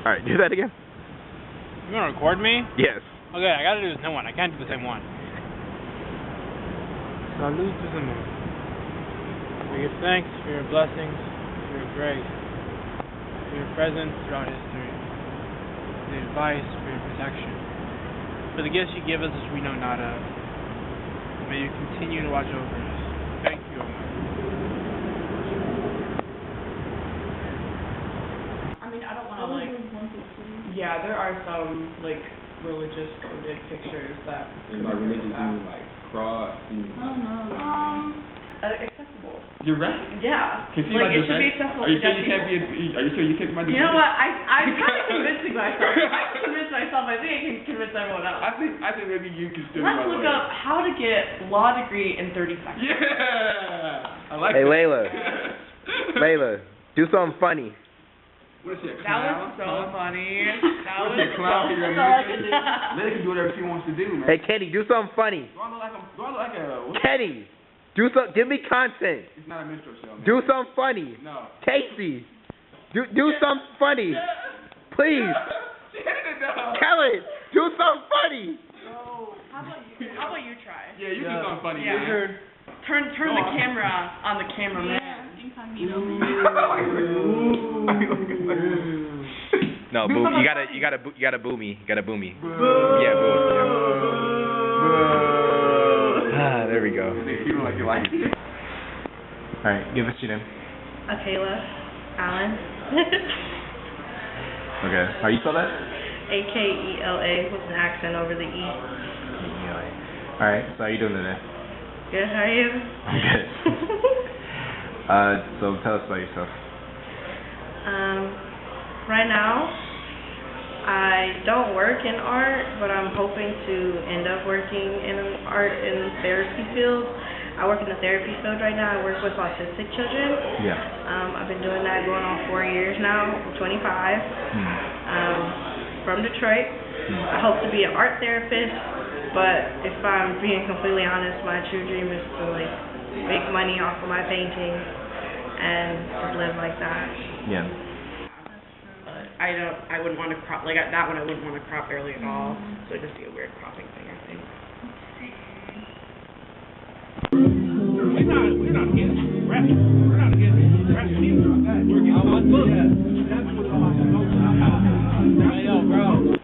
Alright, do that again. You want to record me? Yes. Okay, I gotta do this new one. I can't do the same one. Salud to the moon. We give thanks for your blessings, for your grace, for your presence throughout history, for the advice, for your protection, for the gifts you give us which we know not of. May you continue to watch over us. Thank you, Almighty. I mean, I don't want to, like... Yeah, there are some, like, religious coded pictures that... And by religious, you mean, like, cross? Oh, no. Accessible. You're right. Yeah. Can you like, it should be accessible. Are you sure you can't be? Are you sure you can't be? You know what? I'm kind of convincing myself. I convinced myself. I think I can convince everyone else. I think maybe you can still. Let's look up how to get law degree in 30 seconds. Yeah. I like Hey, that. Layla. Layla, do something funny. What is she, a That clown? was so funny. That What was is she, a clown? so funny. Layla can do whatever she wants to do, man. Hey, Kenny, do something funny. Do I look like a? Kenny, give me content. It's not a minstrel show, man. Do something funny. No. Casey, do something funny. Please. Kellen, do something funny. No. How about you try? Yeah, you do something funny. Yeah. Man. Turn the camera on the cameraman. No, boo. You gotta boo me. You gotta boo me. Boo. Yeah, boo. Yeah. There we go. You don't like your life. All right, give us your name. Akela Allen. Okay. How you spell that? Akela with an accent over the E. All right. So how you doing today? Good, how are you? I'm good. So tell us about yourself. Right now, I don't work in art, but I'm hoping to end up working in an art and therapy field. I work in the therapy field right now. I work with autistic children. Yeah. I've been doing that going on 4 years now. I'm 25. From Detroit. I hope to be an art therapist, but if I'm being completely honest, my true dream is to like make money off of my paintings and just live like that. Yeah. I wouldn't want to crop, like that one I wouldn't want to crop early at all, so it'd just be a weird cropping thing, I think. We're not against rap. We're not against rap music. We're against my book. That's what yo, bro.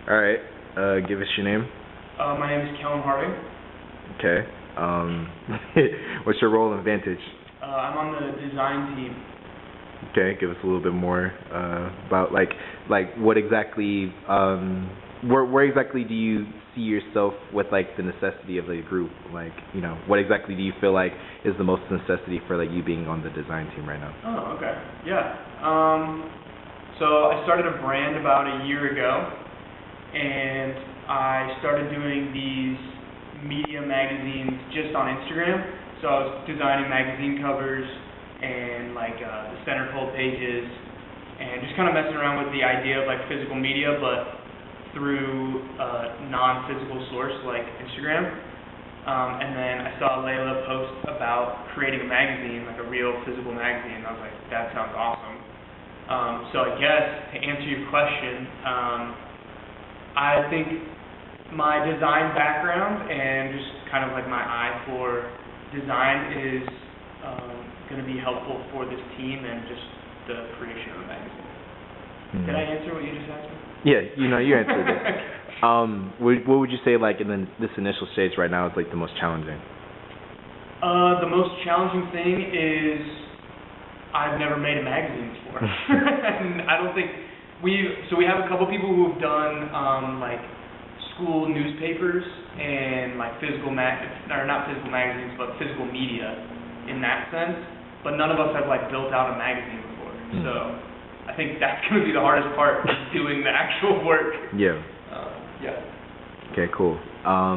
All right. Give us your name. My name is Kellen Harding. Okay. What's your role in Vantage? I'm on the design team. Okay, give us a little bit more about like what exactly where exactly do you see yourself with like the necessity of the group? Like, you know, what exactly do you feel like is the most necessity for like you being on the design team right now? Oh, okay. Yeah. So I started a brand about a year ago, and I started doing these media magazines just on Instagram. So I was designing magazine covers and like the centerfold pages, and just kind of messing around with the idea of like physical media, but through a non-physical source like Instagram. And then I saw Layla post about creating a magazine, like a real physical magazine. I was like, that sounds awesome. So I guess to answer your question, I think my design background and just kind of like my eye for design is going to be helpful for this team and just the creation of the magazine. Did I answer what you just asked me? Yeah, you answered it. What would you say like in this initial stage right now is like the most challenging? The most challenging thing is I've never made a magazine before. And I don't think we have a couple people who have done like school newspapers and like not physical magazines, but physical media in that sense. But none of us have like built out a magazine before. So I think that's going to be the hardest part, doing the actual work. Yeah. Yeah. Okay, cool. I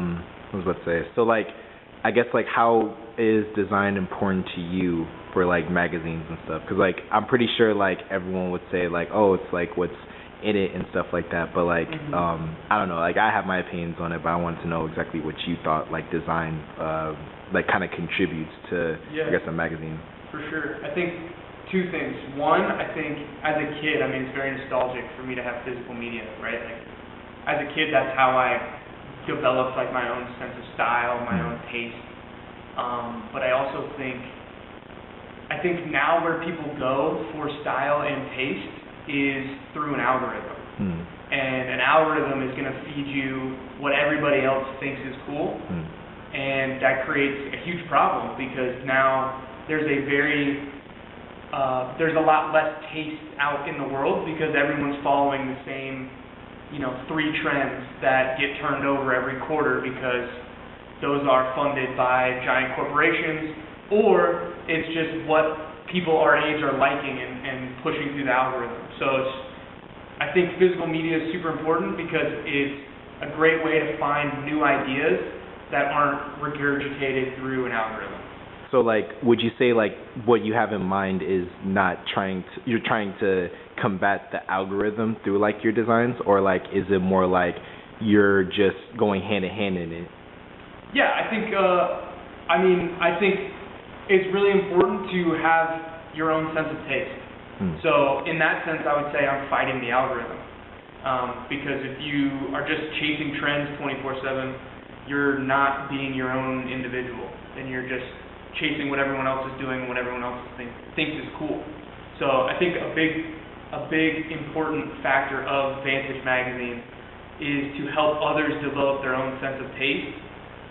was about to say, so like, I guess like how is design important to you for like magazines and stuff? Because like I'm pretty sure like everyone would say like, oh, it's like what's in it and stuff like that. But like I don't know, like I have my opinions on it, but I wanted to know exactly what you thought like design like kind of contributes to I guess a magazine. For sure. I think two things. One, I think as a kid, I mean, it's very nostalgic for me to have physical media, right? Like, as a kid, that's how I developed like my own sense of style, my own taste. But I also think now where people go for style and taste is through an algorithm. And an algorithm is going to feed you what everybody else thinks is cool. And that creates a huge problem because now there's a lot less taste out in the world because everyone's following the same, 3 trends that get turned over every quarter because those are funded by giant corporations, or it's just what people our age are liking and pushing through the algorithm. So I think physical media is super important because it's a great way to find new ideas that aren't regurgitated through an algorithm. So, like, would you say, like, what you have in mind is you're trying to combat the algorithm through, like, your designs, or, like, is it more like you're just going hand in hand in it? Yeah, I think it's really important to have your own sense of taste. So, in that sense, I would say I'm fighting the algorithm. Because if you are just chasing trends 24/7, you're not being your own individual, and you're just chasing what everyone else is doing and what everyone else thinks is cool. So I think a big important factor of Vantage magazine is to help others develop their own sense of taste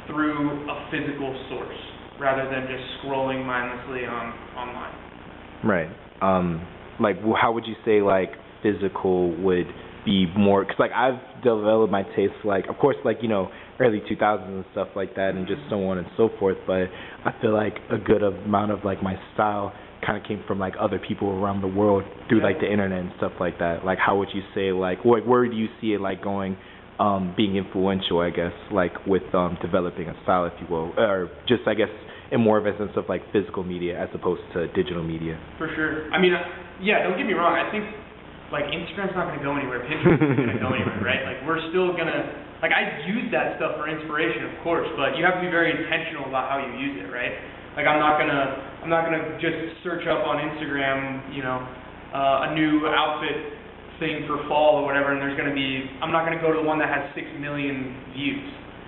through a physical source rather than just scrolling mindlessly online. Right. Like, how would you say, like, physical would be more, because, like, I've developed my taste, like, of course, like, early 2000s and stuff like that, and just so on and so forth, but I feel like a good amount of, like, my style kind of came from, like, other people around the world through, like, the internet and stuff like that. Like, how would you say, like, where do you see it, like, going, being influential, I guess, like, with developing a style, if you will, or just, I guess, in more of a sense of, like, physical media as opposed to digital media? For sure. I mean, yeah, don't get me wrong, I think, like, Instagram's not going to go anywhere, Pinterest isn't going to go anywhere, right? Like, we're still going to, like, I use that stuff for inspiration, of course, but you have to be very intentional about how you use it, right? Like, I'm not gonna just search up on Instagram, a new outfit thing for fall or whatever, and I'm not gonna go to the one that has 6 million views,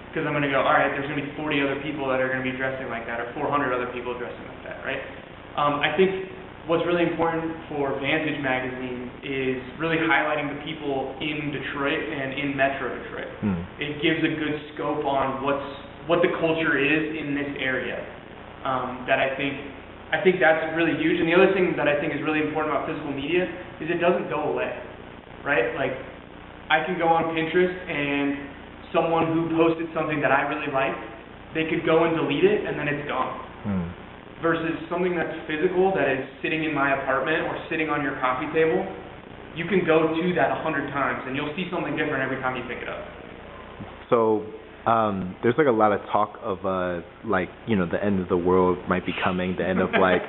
because I'm gonna go, all right, there's gonna be 40 other people that are gonna be dressing like that, or 400 other people dressing like that, right? I think what's really important for Vantage magazine is really highlighting the people in Detroit and in Metro Detroit. It gives a good scope on what the culture is in this area. That I think that's really huge. And the other thing that I think is really important about physical media is it doesn't go away, right? Like, I can go on Pinterest and someone who posted something that I really like, they could go and delete it and then it's gone. Versus something that's physical, that is sitting in my apartment or sitting on your coffee table, you can go to that 100 times and you'll see something different every time you pick it up. So, there's like a lot of talk of like, the end of the world might be coming, the end of like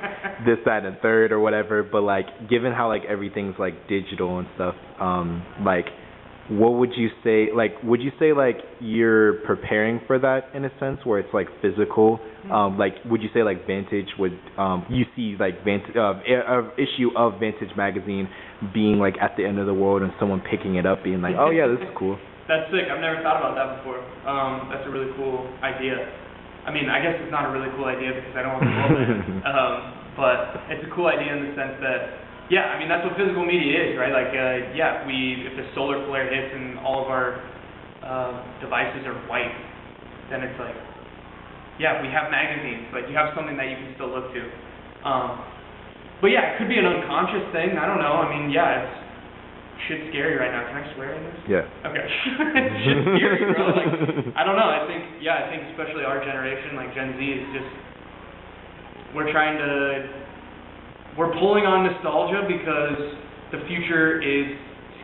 this, that, and third or whatever, but like, given how like everything's like digital and stuff, like, what would you say, like, you're preparing for that in a sense where it's like physical? Like, would you say like Vantage would, you see like Vantage, issue of Vantage magazine being like at the end of the world and someone picking it up being like, oh yeah, this is cool? That's sick. I've never thought about that before. That's a really cool idea. I mean, I guess it's not a really cool idea because I don't want the world to end. But it's a cool idea in the sense that, yeah, I mean, that's what physical media is, right? Like, if the solar flare hits and all of our devices are white, then it's like, yeah, we have magazines. Like, you have something that you can still look to. But yeah, it could be an unconscious thing. I don't know. I mean, yeah, it's shit's scary right now. Can I swear in this? Yeah. Okay. Shit's scary, bro. Like, I don't know. I think especially our generation, like Gen Z, is just, we're pulling on nostalgia because the future is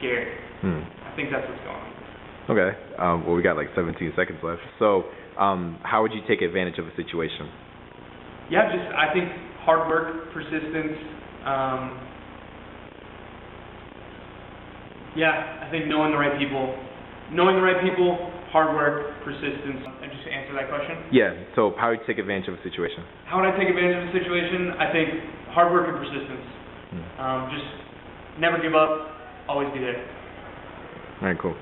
scary. I think that's what's going on. Okay. Well, we got like 17 seconds left. So, how would you take advantage of a situation? Yeah, I think hard work, persistence. I think knowing the right people, hard work, persistence. And just to answer that question? Yeah, so how would you take advantage of a situation? How would I take advantage of a situation? I think hard work and persistence. Just never give up, always be there. All right, cool.